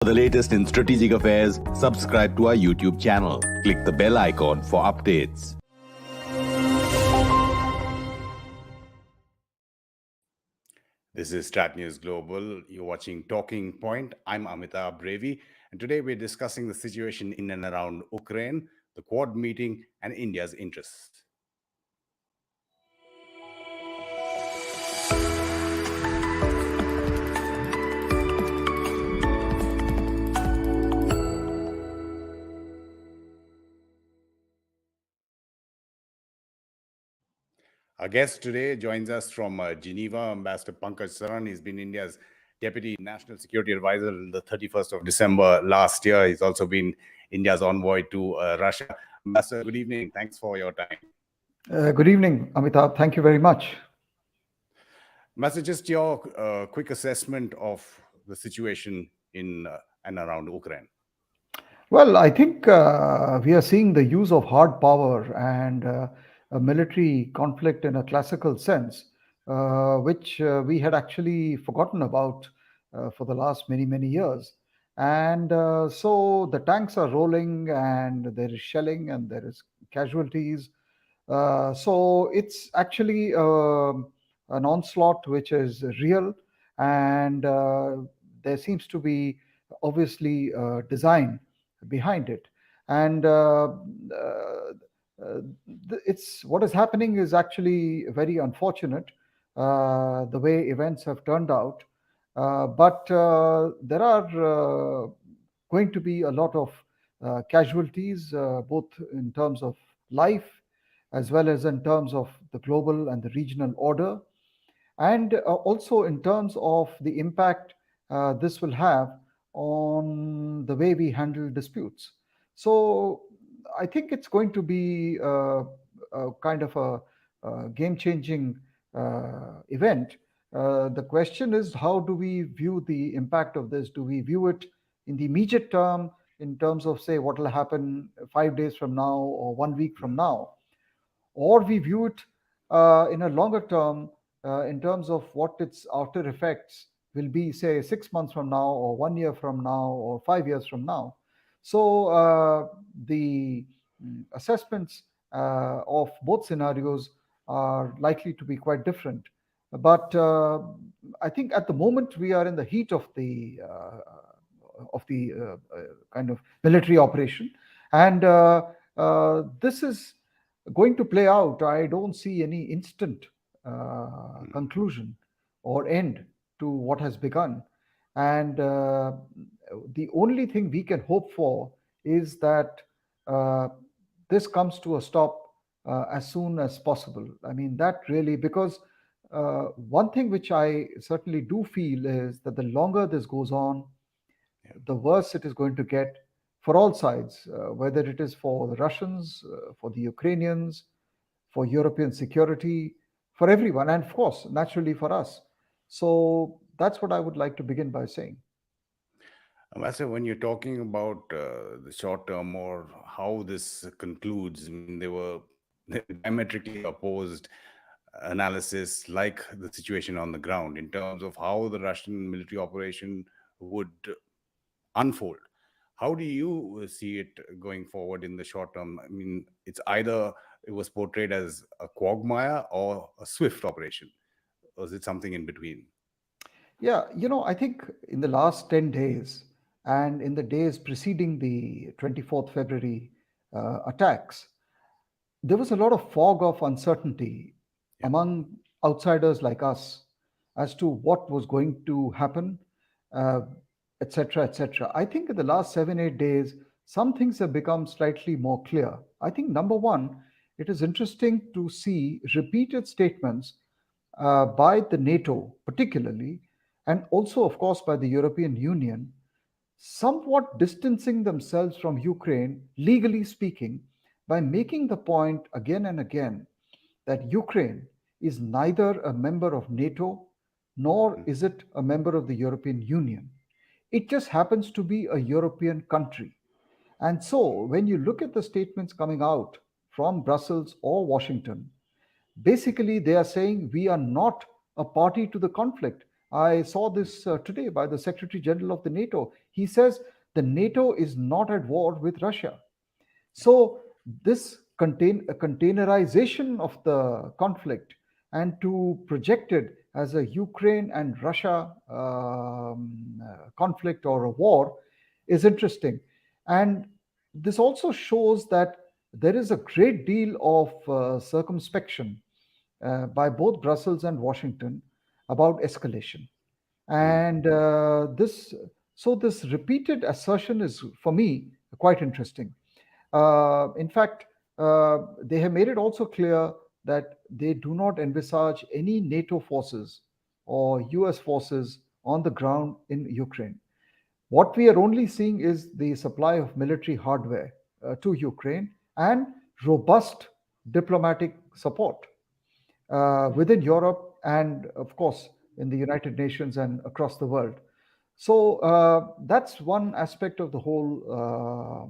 For the latest in strategic affairs, subscribe to our YouTube channel. Click the bell icon for updates. This is StratNews Global. You're watching Talking Point. I'm Amitabh, Revi, and today we're discussing the situation in and around Ukraine, the Quad meeting, and India's interests. Our guest today joins us from Geneva, Ambassador Pankaj Saran. He's been India's Deputy National Security Advisor on the 31st of December last year. He's also been India's envoy to Russia. Ambassador, good evening. Thanks for your time. Good evening, Amitabh. Thank you very much. Ambassador, just your quick assessment of the situation in and around Ukraine. Well, I think we are seeing the use of hard power and a military conflict in a classical sense, which we had actually forgotten about for the last many, many years. And so the tanks are rolling and there is shelling and there is casualties. So it's actually an onslaught which is real, and there seems to be obviously design behind it. And it's what is happening is actually very unfortunate, the way events have turned out. But there are going to be a lot of casualties, both in terms of life as well as in terms of the global and the regional order, and also in terms of the impact this will have on the way we handle disputes. So I think it's going to be a kind of a game changing event. The question is, how do we view the impact of this? Do we view it in the immediate term, in terms of, say, what will happen 5 days from now or 1 week from now? Or we view it in a longer term in terms of what its after effects will be, say, 6 months from now, or 1 year from now, or 5 years from now. So the assessments of both scenarios are likely to be quite different. But I think at the moment we are in the heat of the kind of military operation, and this is going to play out. I don't see any instant conclusion or end to what has begun. And the only thing we can hope for is that uh, this comes to a stop as soon as possible. I mean, that really, because one thing which I certainly do feel is that the longer this goes on, the worse it is going to get for all sides, whether it is for the Russians, for the Ukrainians, for European security, for everyone, and of course, naturally for us. So that's what I would like to begin by saying. Ambassador, when you're talking about the short term or how this concludes, I mean, they were diametrically opposed analysis, like the situation on the ground, in terms of how the Russian military operation would unfold. How do you see it going forward in the short term? I mean, it's either it was portrayed as a quagmire or a swift operation, or is it something in between? Yeah, I think in the last 10 days and in the days preceding the 24th February attacks, there was a lot of fog of uncertainty Yeah. among outsiders like us as to what was going to happen, uh, etc., etc. I think in the last 7, 8 days, some things have become slightly more clear. I think number one, it is interesting to see repeated statements by the NATO, particularly, and also, of course, by the European Union, somewhat distancing themselves from Ukraine, legally speaking, by making the point again and again that Ukraine is neither a member of NATO nor is it a member of the European Union. It just happens to be a European country. And so, when you look at the statements coming out from Brussels or Washington, basically they are saying we are not a party to the conflict. I saw this today by the Secretary General of the NATO. He says the NATO is not at war with Russia. So this containerization of the conflict and to project it as a Ukraine and Russia conflict or a war is interesting. And this also shows that there is a great deal of circumspection by both Brussels and Washington about escalation. Mm, And this repeated assertion is, for me, quite interesting. In fact, they have made it also clear that they do not envisage any NATO forces or US forces on the ground in Ukraine. What we are only seeing is the supply of military hardware to Ukraine and robust diplomatic support within Europe and, of course, in the United Nations and across the world. So that's one aspect of the whole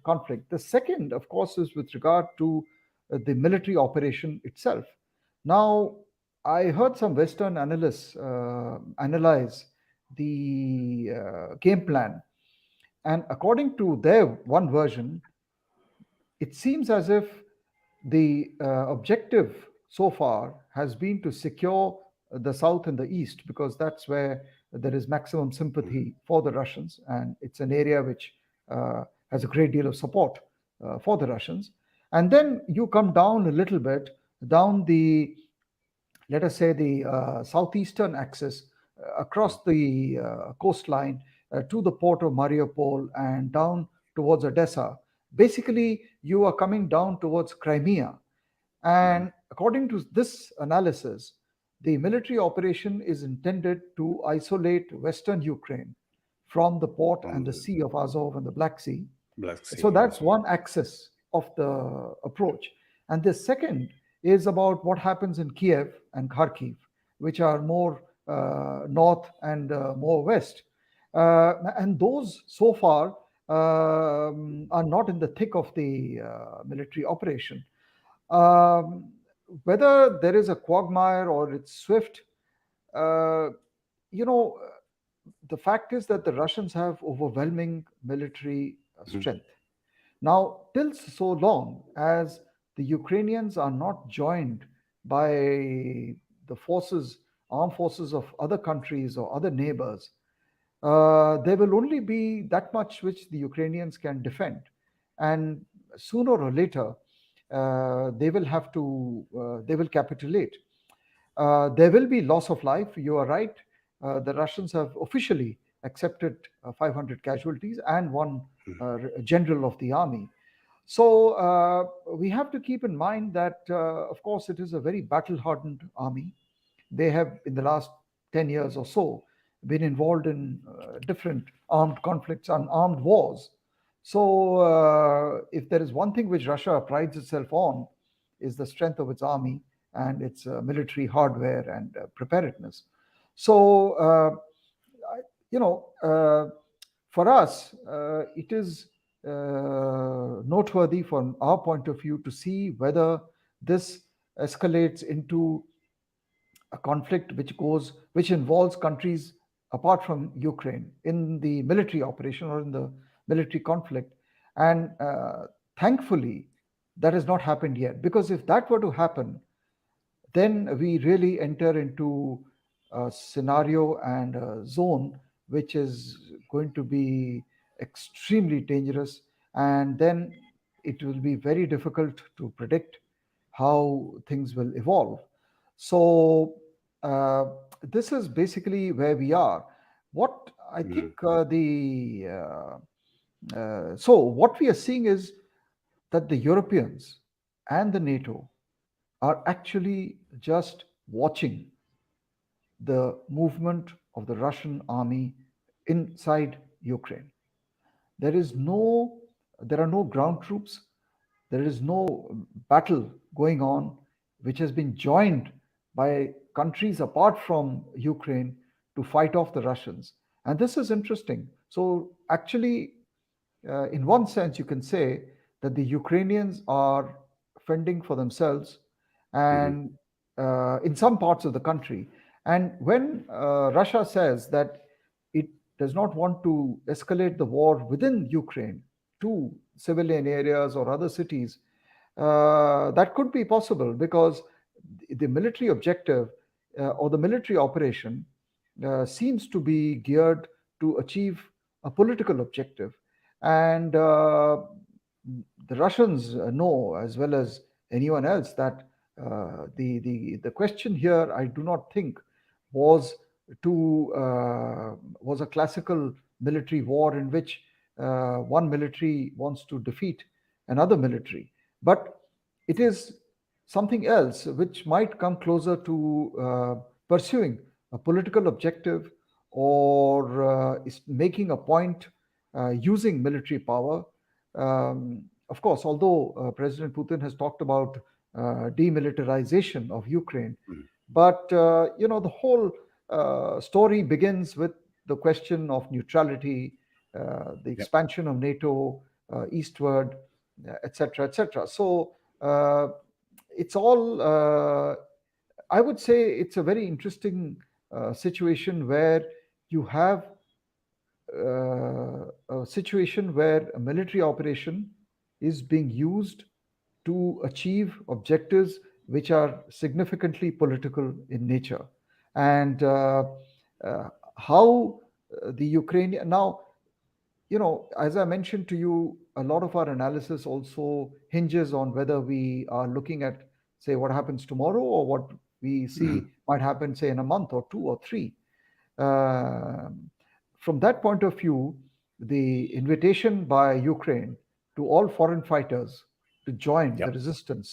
conflict. The second, of course, is with regard to the military operation itself. Now, I heard some Western analysts analyze the game plan, and according to their one version, it seems as if the objective so far has been to secure the south and the east because that's where there is maximum mm, sympathy for the Russians, and it's an area which has a great deal of support for the Russians. And then you come down a little bit down the, let us say, the southeastern axis mm, across the coastline to the port of Mariupol and down towards Odessa. Basically, you are coming down towards Crimea. mm. And according to this analysis, the military operation is intended to isolate Western Ukraine from the port From and the the Sea of Azov and the Black Sea. Black So Sea, that's yes. one axis of the approach. And the second is about what happens in Kiev and Kharkiv, which are more north and more west. And those so far are not in the thick of the military operation. Um, Whether there is a quagmire or it's swift, uh, you know, the fact is that the Russians have overwhelming military Mhm, strength. Now, till so long as the Ukrainians are not joined by the forces, armed forces of other countries or other neighbors, there will only be that much which the Ukrainians can defend. And sooner or later, they will capitulate. There will be loss of life. You are right. The Russians have officially accepted 500 casualties and one mhm, general of the army. So we have to keep in mind that, of course, it is a very battle-hardened army. They have, in the last 10 years or so, been involved in different armed conflicts and armed wars. So, if there is one thing which Russia prides itself on, is the strength of its army and its military hardware and preparedness. So, you know, for us, it is noteworthy from our point of view to see whether this escalates into a conflict which involves countries apart from Ukraine in the military operation or in the military conflict. And thankfully, that has not happened yet. Because if that were to happen, then we really enter into a scenario and a zone which is going to be extremely dangerous. And then it will be very difficult to predict how things will evolve. So, uh, this is basically where we are. What I mm, think what we are seeing is that the Europeans and the NATO are actually just watching the movement of the Russian army inside Ukraine. There is no, there are no ground troops. There is no battle going on which has been joined by countries apart from Ukraine to fight off the Russians. And this is interesting. So, actually, in one sense, you can say that the Ukrainians are fending for themselves mhm, and in some parts of the country. And when Russia says that it does not want to escalate the war within Ukraine to civilian areas or other cities, that could be possible because the military objective or the military operation seems to be geared to achieve a political objective. And the Russians know as well as anyone else that the question here, I do not think, was was a classical military war in which one military wants to defeat another military, but it is something else which might come closer to pursuing a political objective or is making a point using military power. Of course, although President Putin has talked about demilitarization of Ukraine, Mm. but the whole story begins with the question of neutrality, the Yep. expansion of NATO eastward, etc., etc. So uh, it's all. I would say it's a very interesting situation where you have a situation where a military operation is being used to achieve objectives which are significantly political in nature. And uh, how the Ukrainian now, as I mentioned to you, a lot of our analysis also hinges on whether we are looking at, say, what happens tomorrow or what we see Mhm. might happen, say, in a month or two or three. Um, from that point of view, the invitation by Ukraine to all foreign fighters to join the Yep. resistance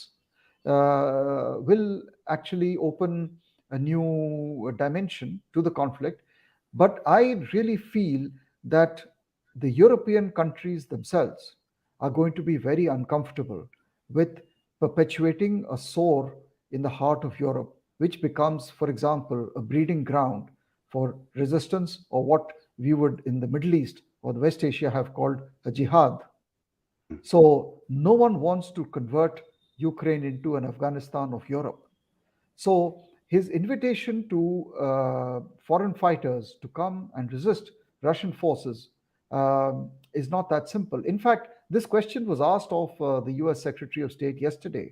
will actually open a new dimension to the conflict. But I really feel that the European countries themselves are going to be very uncomfortable with perpetuating a sore in the heart of Europe, which becomes, for example, a breeding ground for resistance or what we would in the Middle East or the West Asia have called a jihad. Mm. So no one wants to convert Ukraine into an Afghanistan of Europe. So his invitation to foreign fighters to come and resist Russian forces is not that simple. In fact, this question was asked of the US Secretary of State yesterday,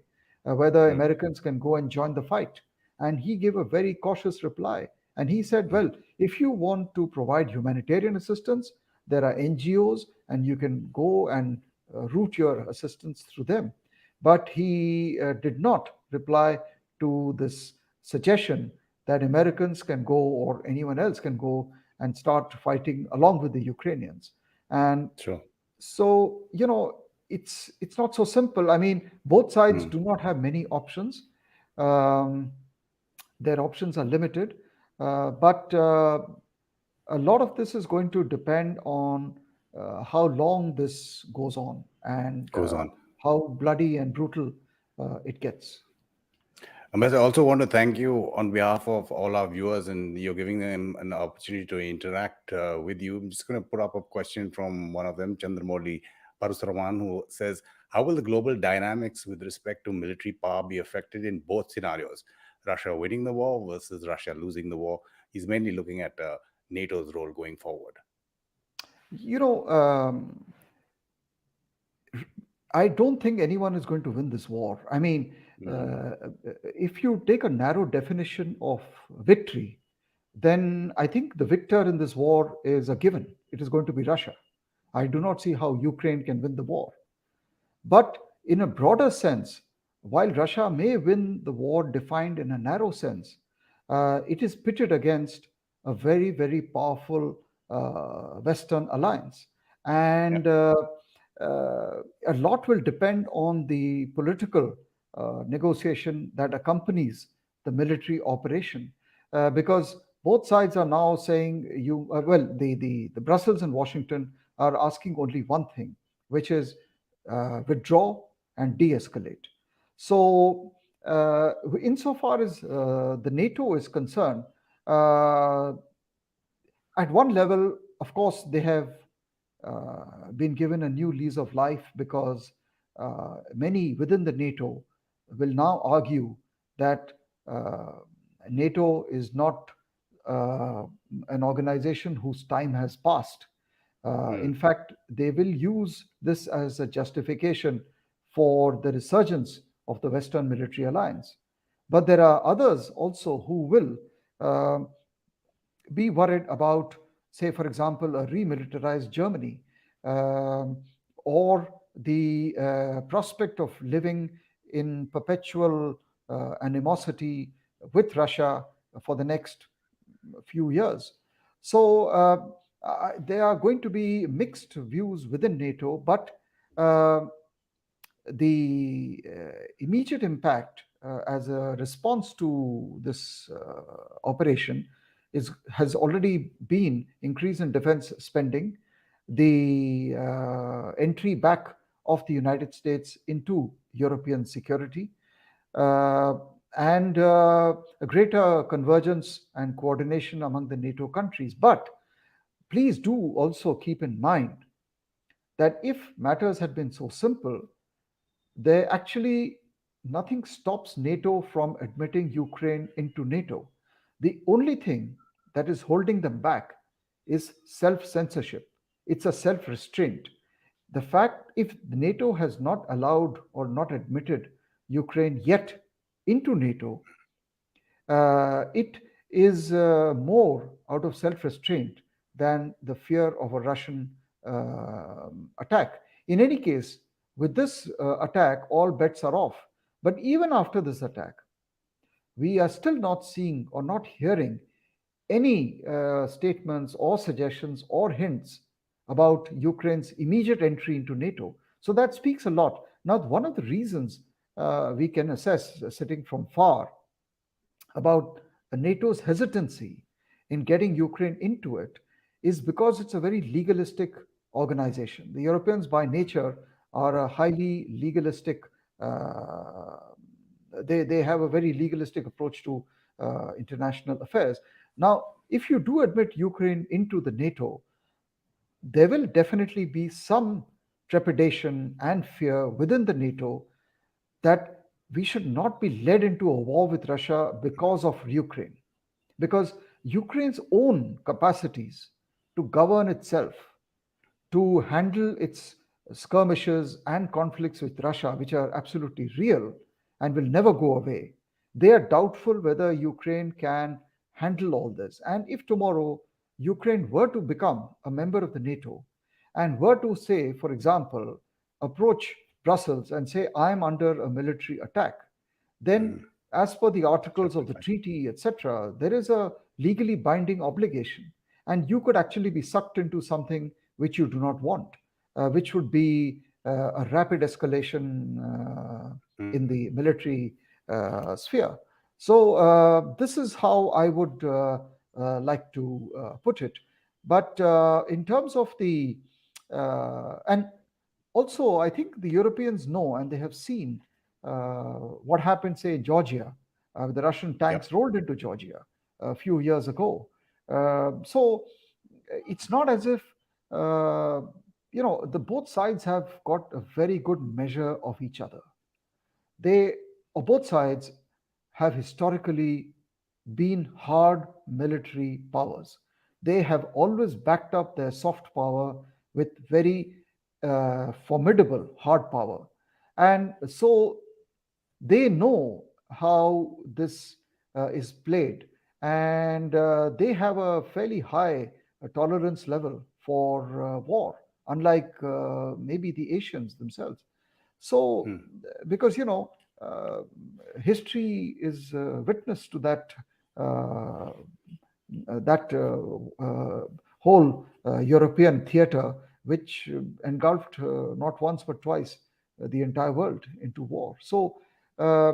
whether Mm. Americans can go and join the fight. And he gave a very cautious reply. And he said, Mm. well, if you want to provide humanitarian assistance, there are NGOs and you can go and route your assistance through them. But he did not reply to this suggestion that Americans can go or anyone else can go and start fighting along with the Ukrainians. And Sure. so, it's not so simple. I mean, both sides Mm. do not have many options. Um, their options are limited, but a lot of this is going to depend on how long this goes on and Goes on. how bloody and brutal it gets. Ambassador, I also want to thank you on behalf of all our viewers, and you're giving them an opportunity to interact with you. I'm just going to put up a question from one of them, Chandramouli Parusaraman, who says, how will the global dynamics with respect to military power be affected in both scenarios? Russia winning the war versus Russia losing the war? He's mainly looking at NATO's role going forward. You know, I don't think anyone is going to win this war. I mean, Mm. if you take a narrow definition of victory, then I think the victor in this war is a given. It is going to be Russia. I do not see how Ukraine can win the war. But in a broader sense, while Russia may win the war defined in a narrow sense, it is pitted against a very, very powerful Western alliance. Yeah. And a lot will depend on the political negotiation that accompanies the military operation. Because both sides are now saying, the Brussels and Washington are asking only one thing, which is withdraw and de-escalate. So, insofar as the NATO is concerned, uh, at one level, of course, they have been given a new lease of life because many within the NATO will now argue that uh, NATO is not uh, an organization whose time has passed. In Hmm. fact, they will use this as a justification for the resurgence of the Western military alliance. But there are others also who will uh, be worried about, say, for example, a remilitarized Germany, um, or the prospect of living in perpetual animosity with Russia for the next few years. So there are going to be mixed views within NATO, but uh, the immediate impact as a response to this operation has already been increase in defense spending, the entry back of the United States into European security, uh, and a greater convergence and coordination among the NATO countries. But please do also keep in mind that if matters had been so simple, there actually nothing stops NATO from admitting Ukraine into NATO. The only thing that is holding them back is self censorship. It's a self restraint. The fact if NATO has not allowed or not admitted Ukraine yet into NATO, it is more out of self restraint than the fear of a Russian attack. In any case, with this attack, all bets are off. But even after this attack, we are still not seeing or not hearing any statements or suggestions or hints about Ukraine's immediate entry into NATO. So that speaks a lot. Now, one of the reasons we can assess sitting from far about NATO's hesitancy in getting Ukraine into it is because it's a very legalistic organization. The Europeans, by nature, are a highly legalistic. Uh, they have a very legalistic approach to international affairs. Now, if you do admit Ukraine into the NATO, there will definitely be some trepidation and fear within the NATO that we should not be led into a war with Russia because of Ukraine. Because Ukraine's own capacities to govern itself, to handle its skirmishes and conflicts with Russia, which are absolutely real and will never go away, they are doubtful whether Ukraine can handle all this. And if tomorrow Ukraine were to become a member of the NATO and were to say, for example, approach Brussels and say, I'm under a military attack, then, Hmm. as per the articles of Triple the fine. treaty, etc., there is a legally binding obligation. And you could actually be sucked into something which you do not want, which would be a rapid escalation in Hmm. the military sphere. So, this is how I would like to put it. But in terms of the, and also, I think the Europeans know and they have seen what happened, say, in Georgia. The Russian tanks Yep. rolled into Georgia a few years ago. So it's not as if, uh, the both sides have got a very good measure of each other. They, or both sides, have historically been hard military powers. They have always backed up their soft power with very formidable hard power. And so they know how this is played, and they have a fairly high tolerance level for war, unlike maybe the Asians themselves. So, Hmm. because uh, history is witness to uh, that whole European theater, which engulfed not once but twice the entire world into war. So uh,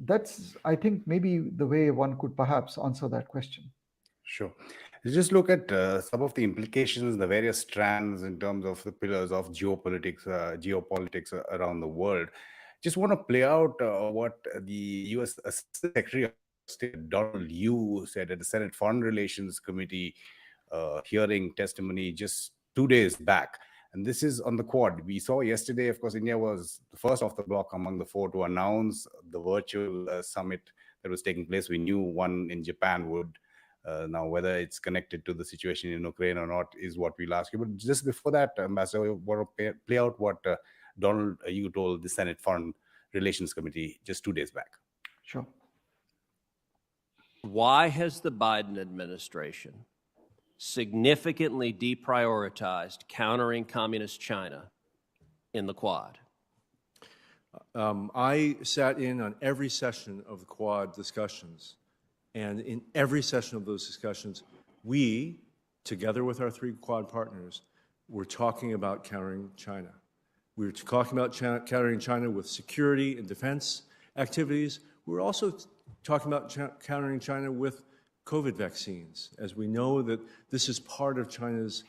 that's, I think, maybe the way one could perhaps answer that question. Sure. You just look at some of the implications, the various strands in terms of the pillars of geopolitics around the world. Just want to play out what the U.S. Assistant Secretary of State Donald Yu said at the Senate Foreign Relations Committee hearing testimony just 2 days back. And this is on the Quad. We saw yesterday, of course, India was the first off the block among the four to announce the virtual summit that was taking place. We knew one in Japan would Now, whether it's connected to the situation in Ukraine or not is what we'll ask you. But just before that, Ambassador, I want to play out what Donald, you told the Senate Foreign Relations Committee just 2 days back. Sure. Why has the Biden administration significantly deprioritized countering communist China in the Quad? I sat in on every session of the Quad discussions, and in every session of those discussions, we, together with our 3 Quad partners, were talking about countering China. We were talking about countering China with security and defense activities. We were also talking about countering China with COVID vaccines, as we know that this is part of China's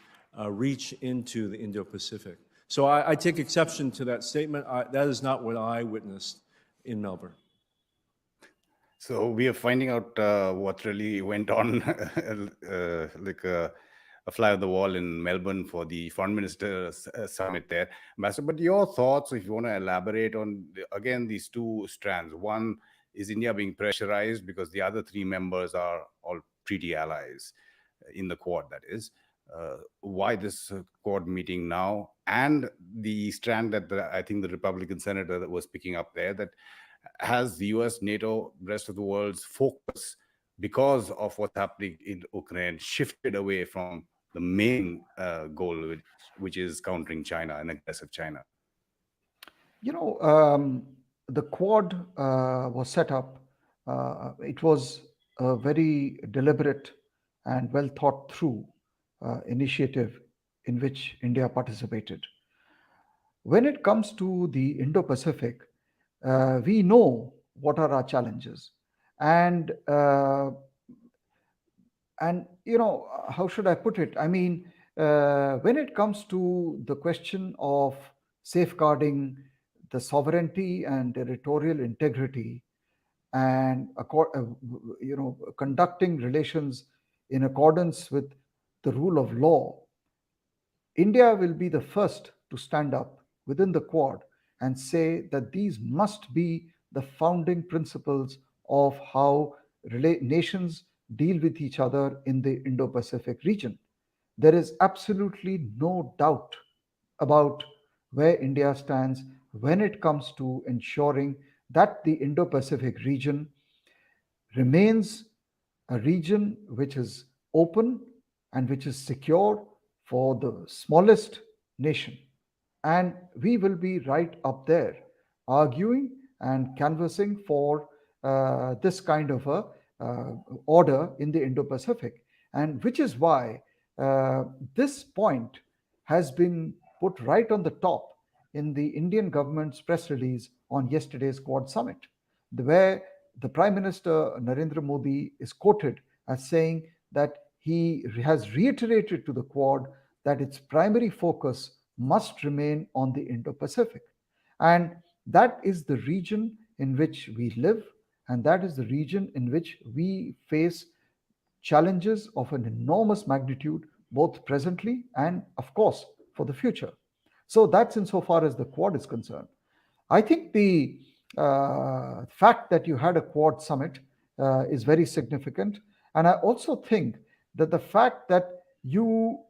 reach into the Indo-Pacific. So I take exception to that statement. That is not what I witnessed in Melbourne. So we are finding out what really went on, like a fly on the wall in Melbourne for the foreign ministers summit there. Ambassador, but your thoughts, if you want to elaborate on, again, these 2 strands. One, is India being pressurized because the other 3 members are all treaty allies in the Quad, that is. Why this Quad meeting now? And the strand that I think the Republican senator that was picking up there, that has the US, NATO, rest of the world's focus, because of what's happening in Ukraine, shifted away from the main goal, which is countering China, an aggressive China? You know, the Quad was set up. It was a very deliberate and well thought through initiative in which India participated. When it comes to the Indo Pacific, we know what are our challenges. And, uh, and you know, how should I put it? I mean, when it comes to the question of safeguarding the sovereignty and territorial integrity and conducting relations in accordance with the rule of law, India will be the first to stand up within the Quad and say that these must be the founding principles of how nations deal with each other in the Indo Pacific region. There is absolutely no doubt about where India stands when it comes to ensuring that the Indo Pacific region remains a region which is open and which is secure for the smallest nation. And we will be right up there arguing and canvassing for this kind of a order in the Indo Pacific. And which is why this point has been put right on the top in the Indian government's press release on yesterday's Quad summit, where the Prime Minister Narendra Modi is quoted as saying that he has reiterated to the Quad that its primary focus must remain on the Indo Pacific. And that is the region in which we live, and that is the region in which we face challenges of an enormous magnitude, both presently and, of course, for the future. So that's insofar as the Quad is concerned. I think the fact that you had a Quad summit is very significant. And I also think that the fact that you,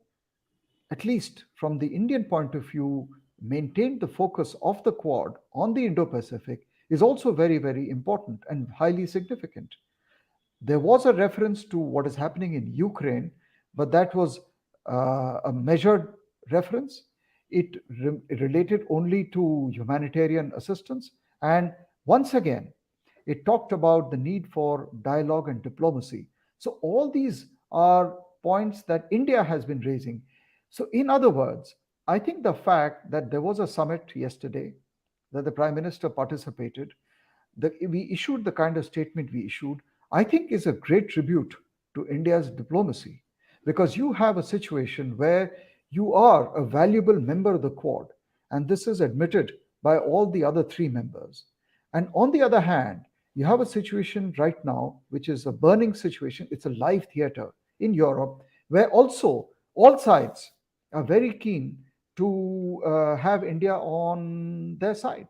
at least from the Indian point of view, maintained the focus of the Quad on the Indo Pacific is also very, very important and highly significant. There was a reference to what is happening in Ukraine, but that was a measured reference. It related only to humanitarian assistance. And once again, it talked about the need for dialogue and diplomacy. So, all these are points that India has been raising. So, in other words, I think the fact that there was a summit yesterday, that the Prime Minister participated, that we issued the kind of statement we issued, I think is a great tribute to India's diplomacy, because you have a situation where you are a valuable member of the Quad, and this is admitted by all the other 3 members. And on the other hand, you have a situation right now, which is a burning situation. It's a live theater in Europe, where also all sides are very keen to have India on their side.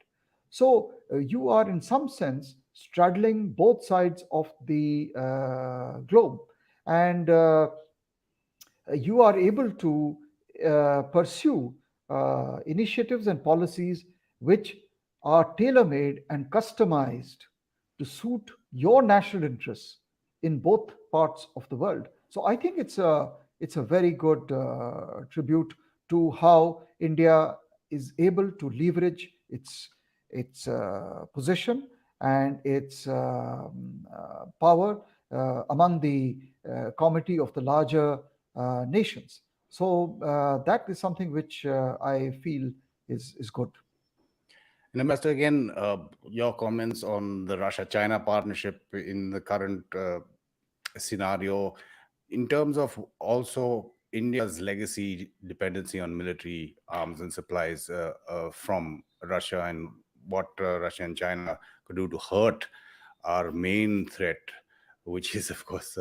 So you are, in some sense, straddling both sides of the globe. and you are able to pursue initiatives and policies which are tailor made and customized to suit your national interests in both parts of the world. So I think it's a very good tribute to how India is able to leverage its position and its power among the committee of the larger nations. So that is something which I feel is good. And Ambassador, again, your comments on the Russia-China partnership in the current scenario, in terms of also India's legacy dependency on military arms and supplies from Russia, and what Russia and China could do to hurt our main threat, which is, of course,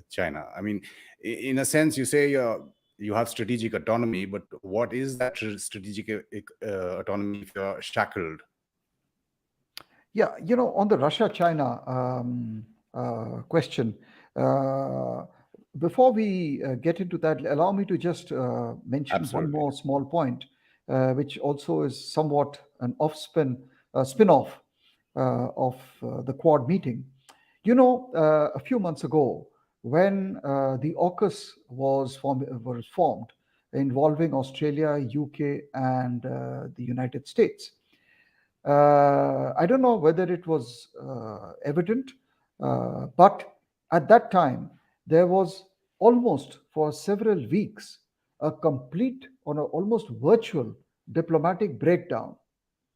China. I mean, in a sense, you say you have strategic autonomy, but what is that strategic autonomy if you're shackled? Yeah, on the Russia-China question, uh, before we get into that, allow me to just mention one Absolutely. more small point, which also is somewhat an spin-off of the Quad meeting. A few months ago, when the AUKUS was formed, involving Australia, UK, and the United States. I don't know whether it was evident, but at that time, there was almost for several weeks a complete or almost virtual diplomatic breakdown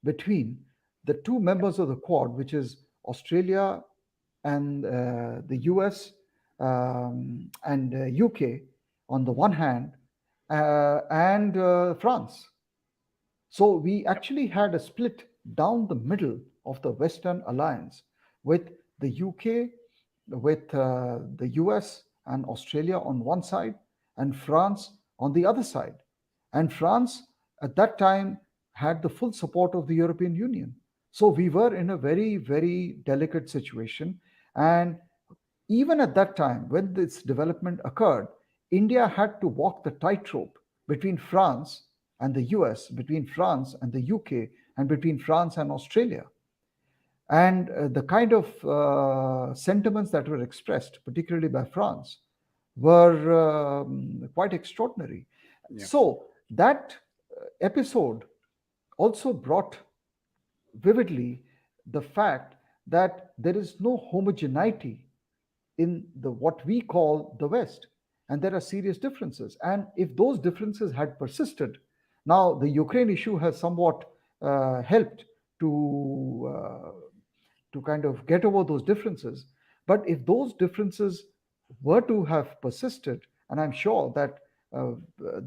between the two members of the Quad, which is Australia and the US and UK on the one hand, and France. So we actually had a split down the middle of the Western alliance with the UK, with the US and Australia on one side, and France on the other side. And France at that time had the full support of the European Union. So we were in a very, very delicate situation. And even at that time, when this development occurred, India had to walk the tightrope between France and the US, between France and the UK, and between France and Australia. And the kind of sentiments that were expressed, particularly by France, were quite extraordinary. Yeah. So that episode also brought vividly the fact that there is no homogeneity in the what we call the West, and there are serious differences. And if those differences had persisted, now the Ukraine issue has somewhat helped to kind of get over those differences. But if those differences were to have persisted, and I'm sure that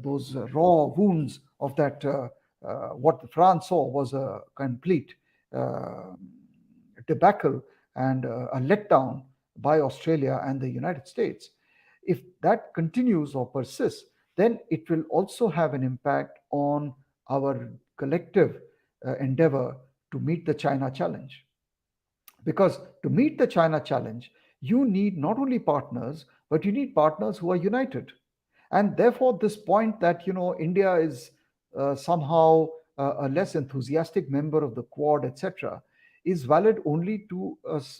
those raw wounds of that what France saw was a complete uh, debacle and a letdown by Australia and the United States. If that continues or persists, then it will also have an impact on our collective endeavor to meet the China challenge. Because to meet the China challenge, you need not only partners, but you need partners who are united. And therefore, this point that India is somehow a less enthusiastic member of the Quad, etc., is valid only to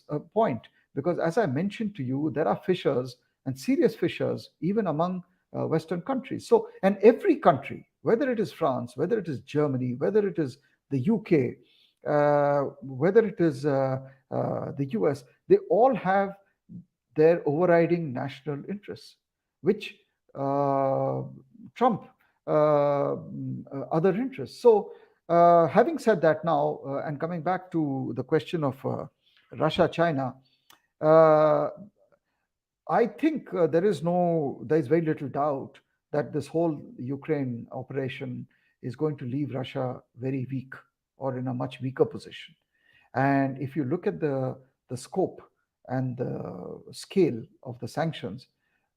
a point. Because as I mentioned to you, there are fissures and serious fissures even among Western countries. So, and every country, whether it is France, whether it is Germany, whether it is the UK, whether it is the US, they all have their overriding national interests, which uh, trump other interests. So, having said that now, and coming back to the question of Russia China, uh, I think there is very little doubt that this whole Ukraine operation is going to leave Russia very weak or in a much weaker position. And if you look at the scope and the scale of the sanctions,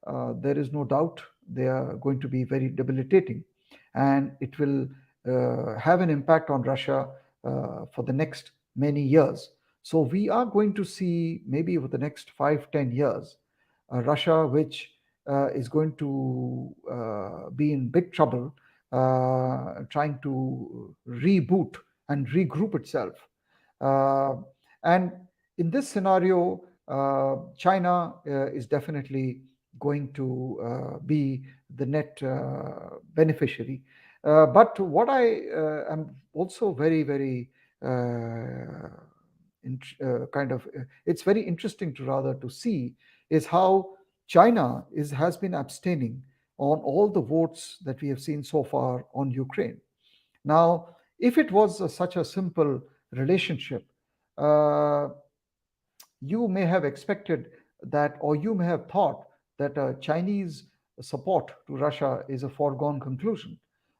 there is no doubt they are going to be very debilitating. And it will have an impact on Russia for the next many years. So we are going to see maybe over the next 5, 10 years Russia, which is going to be in big trouble, trying to reboot and regroup itself. Uh, and in this scenario, China is definitely going to be the net beneficiary. But what I am also very, very it's very interesting to rather to see is how China has been abstaining on all the votes that we have seen so far on Ukraine. Now, if it was such a simple relationship, uh, you may have expected that, or you may have thought that Chinese support to Russia is a foregone conclusion.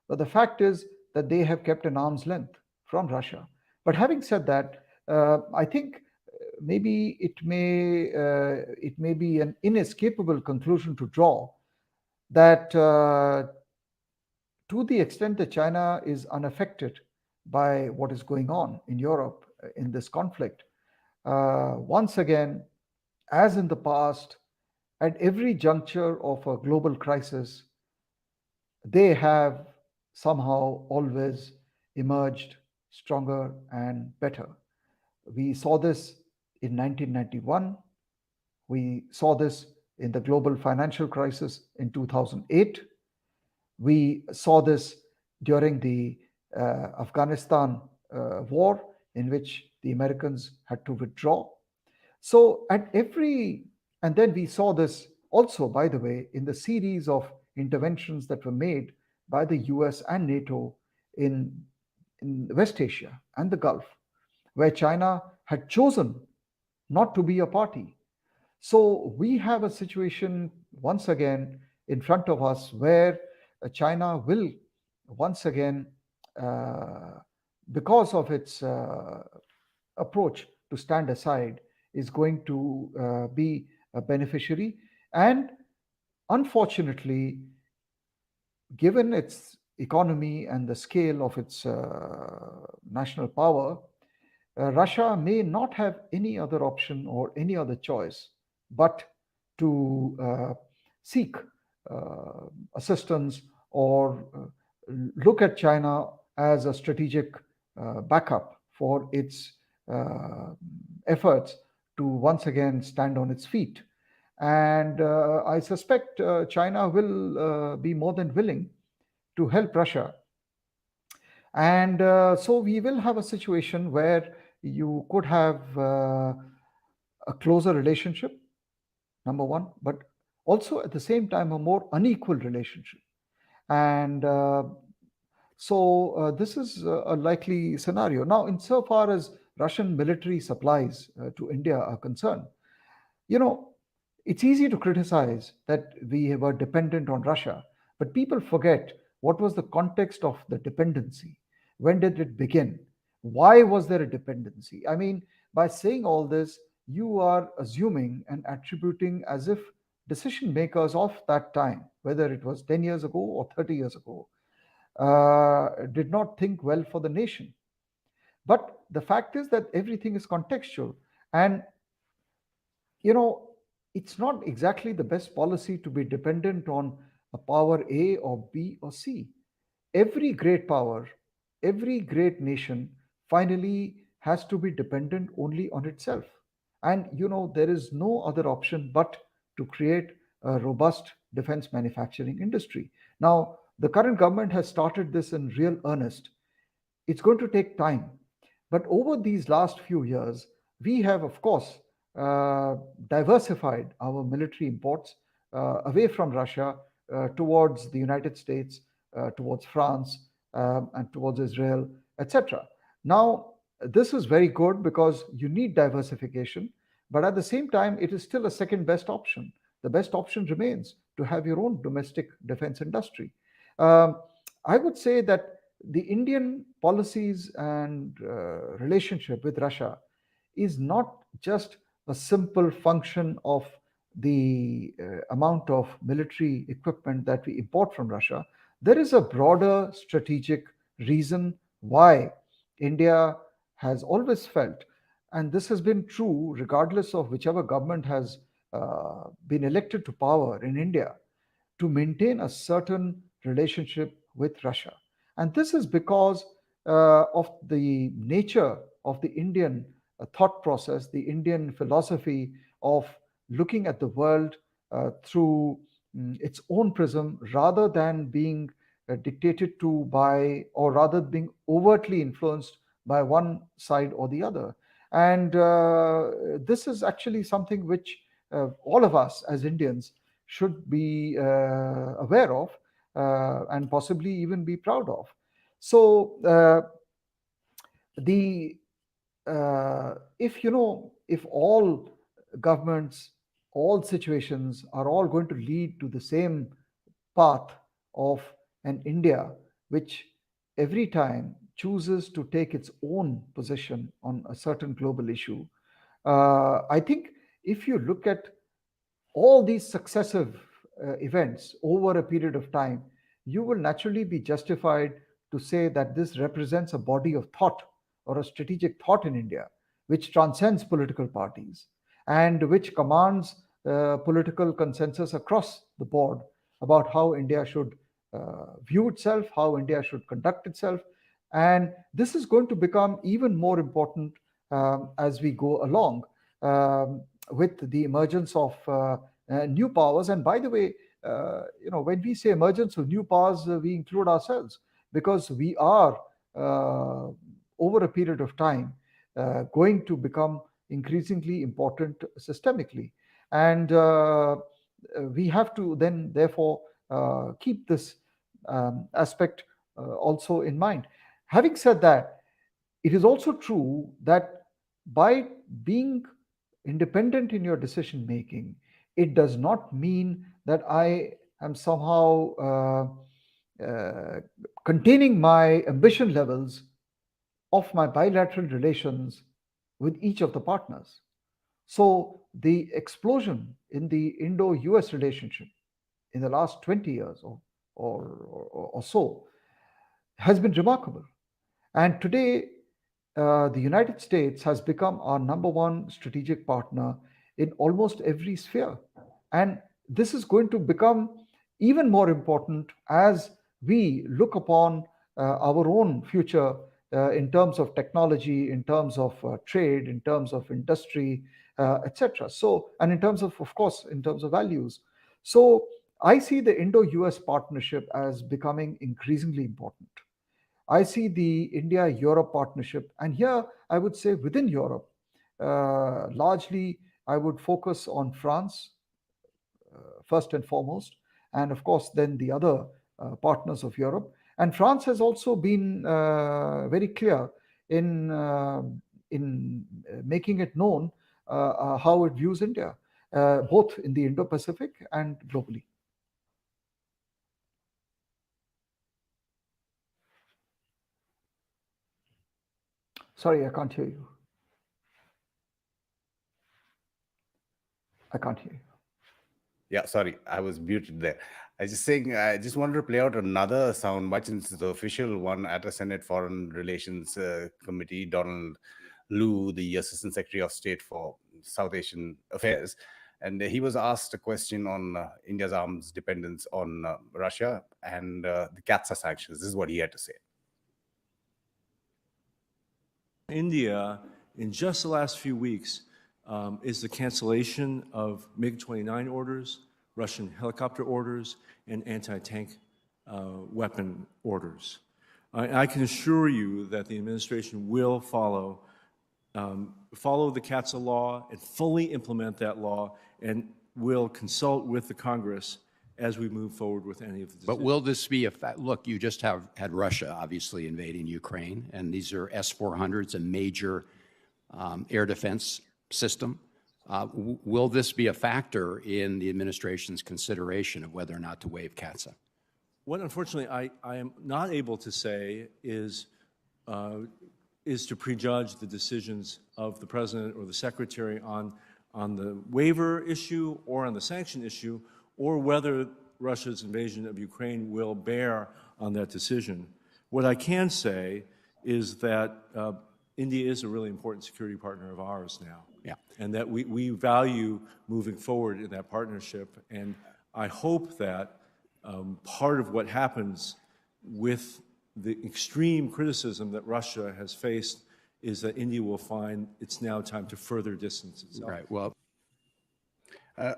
But the fact is that they have kept an arm's length from Russia. But having said that, I think maybe it may be an inescapable conclusion to draw that to the extent that China is unaffected by what is going on in Europe in this conflict, once again, as in the past, at every juncture of a global crisis, they have somehow always emerged stronger and better. We saw this in 1991. We saw this in the global financial crisis in 2008. We saw this during the Afghanistan war, in which the Americans had to withdraw. So, and then we saw this also, by the way, in the series of interventions that were made by the US and NATO in West Asia and the Gulf, where China had chosen not to be a party. So we have a situation once again in front of us where China will once again, because of its approach to stand aside, is going to be a beneficiary. And unfortunately, given its economy and the scale of its national power, Russia may not have any other option or any other choice but to seek assistance or look at China as a strategic backup for its efforts to once again stand on its feet. And I suspect China will be more than willing to help Russia. And so we will have a situation where you could have a closer relationship, number one, but also at the same time a more unequal relationship. And this is a likely scenario. Now, insofar as Russian military supplies to India are concerned, you know, it's easy to criticize that we were dependent on Russia, but people forget what was the context of the dependency. When did it begin? Why was there a dependency? I mean, by saying all this, you are assuming and attributing as if decision makers of that time, whether it was 10 years ago or 30 years ago, did not think well for the nation. But the fact is that everything is contextual. And, you know, it's not exactly the best policy to be dependent on a power A or B or C. Every great power, every great nation finally has to be dependent only on itself. And, you know, there is no other option but to create a robust defense manufacturing industry. Now, the current government has started this in real earnest. It's going to take time. But over these last few years, we have, of course, diversified our military imports away from Russia towards the United States, towards France, and towards Israel, etc. Now, this is very good because you need diversification, but at the same time, it is still a second best option. The best option remains to have your own domestic defense industry. Um, I would say that the Indian policies and relationship with Russia is not just a simple function of the amount of military equipment that we import from Russia. There is a broader strategic reason why India has always felt, and this has been true regardless of whichever government has been elected to power in India to maintain a certain relationship with Russia. And this is because of the nature of the Indian thought process, the Indian philosophy of looking at the world through its own prism rather than being dictated to by, or rather being overtly influenced by one side or the other. And this is actually something which all of us as Indians should be aware of and possibly even be proud of. So the if if all governments, all situations are all going to lead to the same path of an India which every time chooses to take its own position on a certain global issue, I think if you look at all these successive events over a period of time, you will naturally be justified to say that this represents a body of thought or a strategic thought in India, which transcends political parties and which commands political consensus across the board about how India should view itself, how India should conduct itself. And this is going to become even more important as we go along with the emergence of new powers. And by the way, when we say emergence of new powers, we include ourselves, because we are over a period of time going to become increasingly important systemically. And we have to then, therefore, keep this aspect also in mind. Having said that, it is also true that by being independent in your decision making, it does not mean that I am somehow containing my ambition levels of my bilateral relations with each of the partners. So the explosion in the Indo-US relationship in the last 20 years or so has been remarkable. And today, the United States has become our number one strategic partner in almost every sphere. And this is going to become even more important as we look upon our own future in terms of technology, in terms of trade, in terms of industry, etc. So, and in terms of course, in terms of values. So, I see the Indo-US partnership as becoming increasingly important. I see the India Europe partnership, and here I would say within Europe, largely I would focus on France first and foremost, and of course, then the other partners of Europe. And France has also been very clear in making it known how it views India, both in the Indo-Pacific and globally. Sorry, I can't hear you. I can't hear you. Yeah, sorry, I was muted there. I was just saying, I just wanted to play out another soundbite since it's the official one at a Senate Foreign Relations Committee. Donald Lu, the Assistant Secretary of State for South Asian Affairs, and he was asked a question on India's arms dependence on Russia and the CAATSA sanctions. This is what he had to say. India, in just the last few weeks, is the cancellation of MiG-29 orders, Russian helicopter orders, and anti-tank weapon orders. I can assure you that the administration will follow the CAATSA law and fully implement that law, and will consult with the Congress as we move forward with any of the decisions. But will this be a fact? Look, you just have had Russia obviously invading Ukraine, and these are S-400s, a major air defense system. Will this be a factor in the administration's consideration of whether or not to waive CAATSA? What, unfortunately, I am not able to say is to prejudge the decisions of the President or the Secretary on the waiver issue or on the sanction issue, or whether Russia's invasion of Ukraine will bear on that decision. What I can say is that India is a really important security partner of ours now. Yeah. and that we value moving forward in that partnership. And I hope that part of what happens with the extreme criticism that Russia has faced is that India will find it's now time to further distance itself. Right. Well,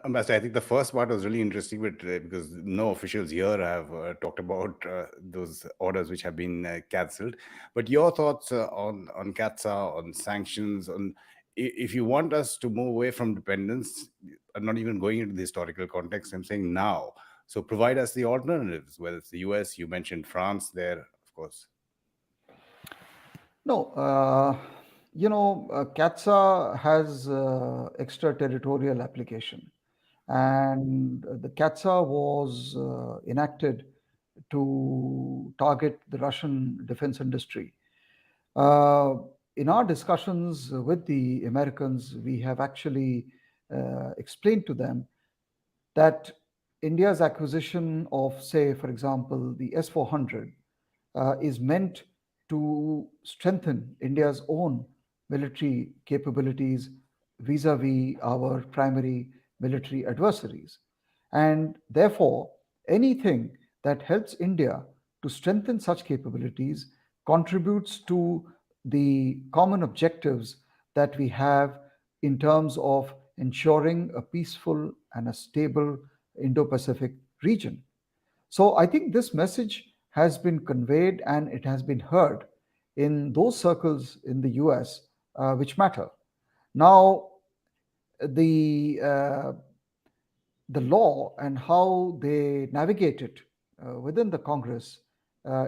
Ambassador, I think the first part was really interesting, but because no officials here have talked about those orders which have been cancelled. But your thoughts on CAATSA, on sanctions, on if you want us to move away from dependence, I'm not even going into the historical context. I'm saying now. So provide us the alternatives, whether it's the US, you mentioned France there, of course. No, CATSA has extraterritorial application, and the CATSA was enacted to target the Russian defense industry. Uh, in our discussions with the Americans, we have actually explained to them that India's acquisition of, say, for example, the S-400 is meant to strengthen India's own military capabilities vis-a-vis our primary military adversaries. And therefore, anything that helps India to strengthen such capabilities contributes to the common objectives that we have in terms of ensuring a peaceful and a stable Indo Pacific region. So I think this message has been conveyed and it has been heard in those circles in the US which matter. Now, the uh, the law and how they navigate it within the Congress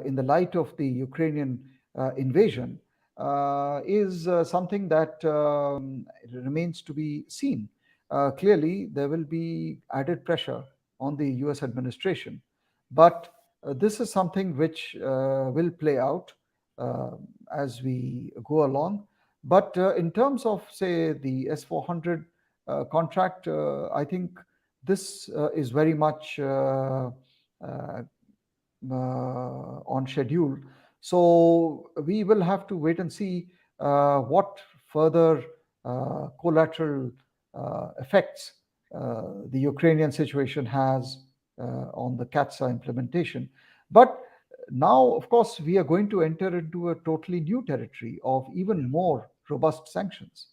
in the light of the Ukrainian invasion is something that remains to be seen. Clearly, there will be added pressure on the US administration, but this is something which will play out uh, as we go along. But in terms of, say, the S-400 contract, I think this is very much uh, on schedule. So we will have to wait and see what further collateral effects the Ukrainian situation has on the CAATSA implementation. But now, of course, we are going to enter into a totally new territory of even more robust sanctions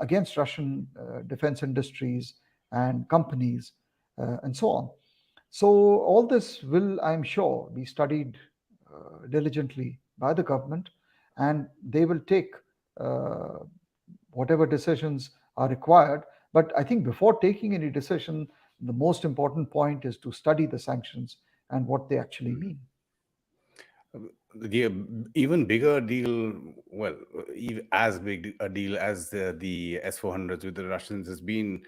against Russian defense industries and companies and so on. So, all this will, I'm sure, be studied diligently by the government, and they will take uh, whatever decisions are required. But I think before taking any decision, the most important point is to study the sanctions and what they actually mean. The even bigger deal, well, as big a deal as the S-400s with the Russians has been,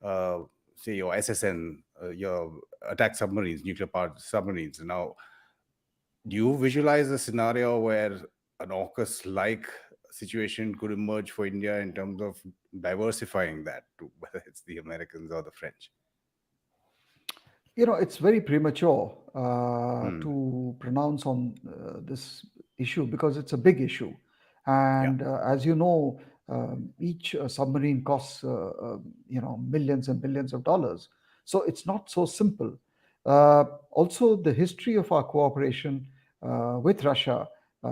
uh, say, your SSN, your attack submarines, nuclear powered submarines. Now, do you visualize a scenario where an AUKUS-like situation could emerge for India in terms of diversifying that to whether it's the Americans or the French? It's very premature Hmm. to pronounce on this issue because it's a big issue. Yeah. And as you know, each submarine costs, millions and billions of dollars. So it's not so simple. Also, the history of our cooperation with Russia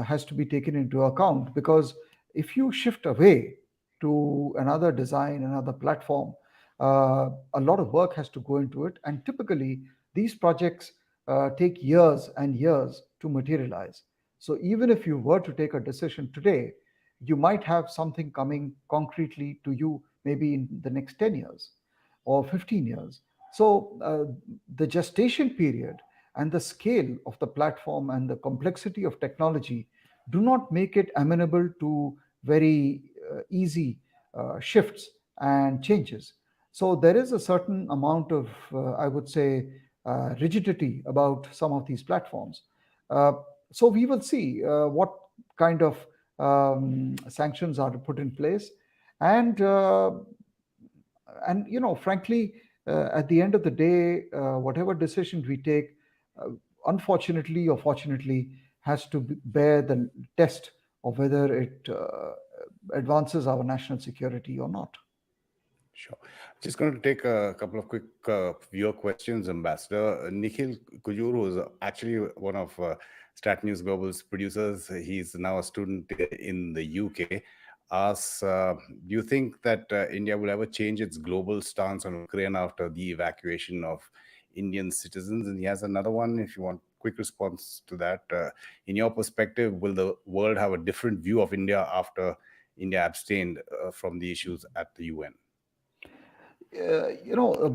has to be taken into account because if you shift away to another design, another platform, a lot of work has to go into it. And typically, these projects take years and years to materialize. So even if you were to take a decision today, you might have something coming concretely to you maybe in the next 10 years or 15 years. So the gestation period and the scale of the platform and the complexity of technology do not make it amenable to very easy shifts and changes. So there is a certain amount of, I would say, rigidity about some of these platforms. Uh, so we will see what kind of sanctions are put in place, and frankly, at the end of the day, whatever decision we take, uh, unfortunately or fortunately, has to bear the test of whether it advances our national security or not. Sure. Just going to take a couple of quick viewer questions, Ambassador. Nikhil Kujur, who is actually one of StratNews Global's producers, he's now a student in the UK, asks, do you think that India will ever change its global stance on Ukraine after the evacuation of Indian citizens? And he has another one, if you want quick response to that. In your perspective, will the world have a different view of India after India abstained from the issues at the UN?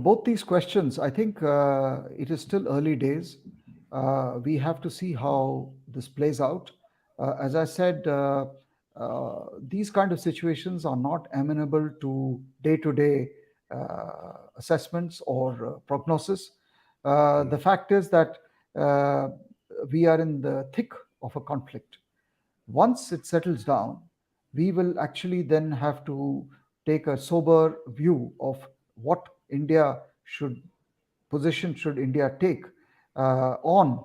Both these questions, I think it is still early days. We have to see how this plays out. As I said, these kind of situations are not amenable to day-to-day assessments or prognosis. The fact is that we are in the thick of a conflict. Once it settles down, we will actually then have to take a sober view of what India should position should India take on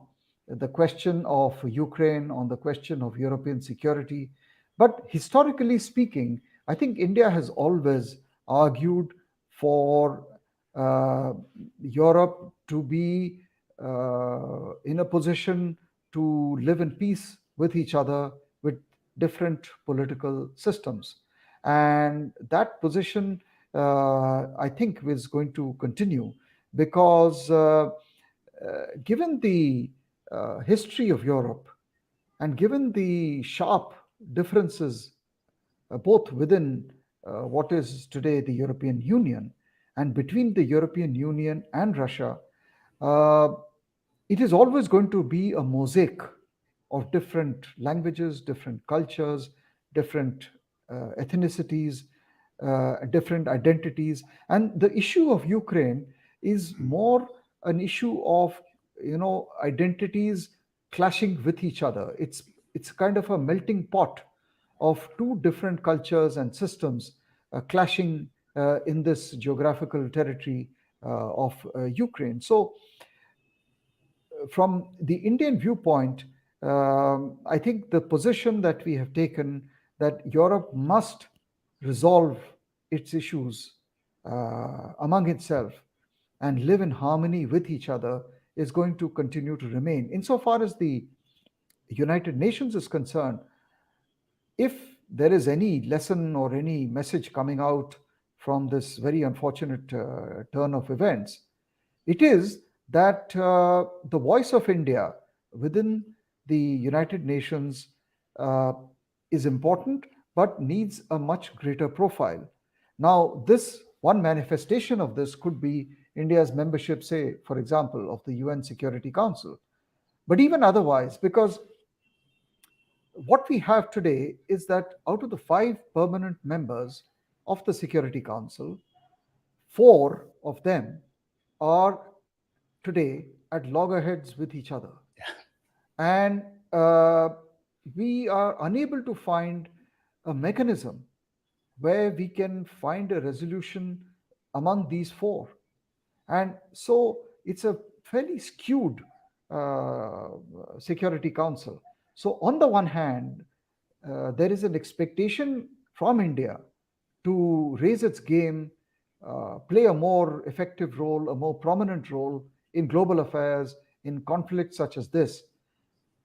the question of Ukraine, on the question of European security. But historically speaking, I think India has always argued for Europe to be in a position to live in peace with each other, with different political systems. And that position, I think, is going to continue because given the history of Europe and given the sharp differences both within what is today the European Union and between the European Union and Russia, uh, it is always going to be a mosaic of different languages, different cultures, different ethnicities, different identities. And the issue of Ukraine is more an issue of identities clashing with each other. It's kind of a melting pot of two different cultures and systems clashing in this geographical territory of Ukraine. So from the Indian viewpoint, I think the position that we have taken that Europe must resolve its issues among itself and live in harmony with each other is going to continue to remain. Insofar as the United Nations is concerned, if there is any lesson or any message coming out from this very unfortunate turn of events, it is that the voice of India within the United Nations uh, is important but needs a much greater profile. Now, this one manifestation of this could be India's membership, say, for example, of the UN Security Council. But even otherwise, because what we have today is that out of the 5 permanent members of the Security Council, 4 of them are today at loggerheads with each other. And we are unable to find a mechanism where we can find a resolution among these 4. And so it's a fairly skewed Security Council. So, on the one hand, there is an expectation from India to raise its game, play a more effective role, a more prominent role in global affairs, in conflicts such as this.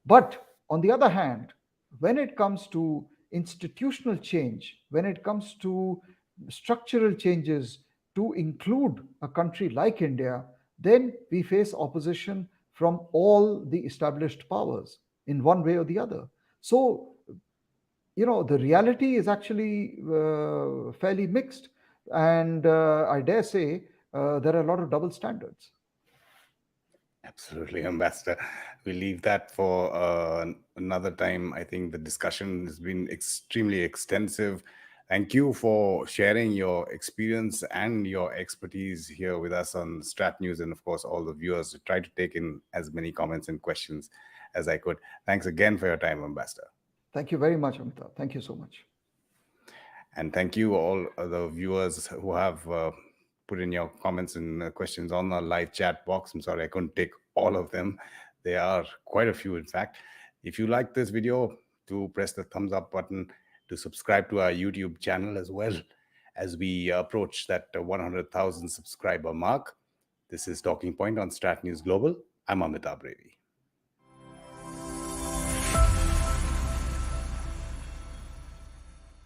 But on the other hand, when it comes to institutional change, when it comes to structural changes to include a country like India, then we face opposition from all the established powers in one way or the other. So, the reality is actually fairly mixed. And I dare say there are a lot of double standards. Absolutely, Ambassador. We leave that for another time. I think the discussion has been extremely extensive. Thank you for sharing your experience and your expertise here with us on Strat News, and of course, all the viewers. Try to take in as many comments and questions as I could. Thanks again for your time, Ambassador. Thank you very much, Amitabh. Thank you so much. And thank you all the viewers who have put in your comments and questions on the live chat box. I'm sorry I couldn't take all of them. There are quite a few, in fact. If you like this video, do press the thumbs up button to subscribe to our YouTube channel as well as we approach that 100,000 subscriber mark. This is Talking Point on StratNews Global. I'm Amitabh Revi.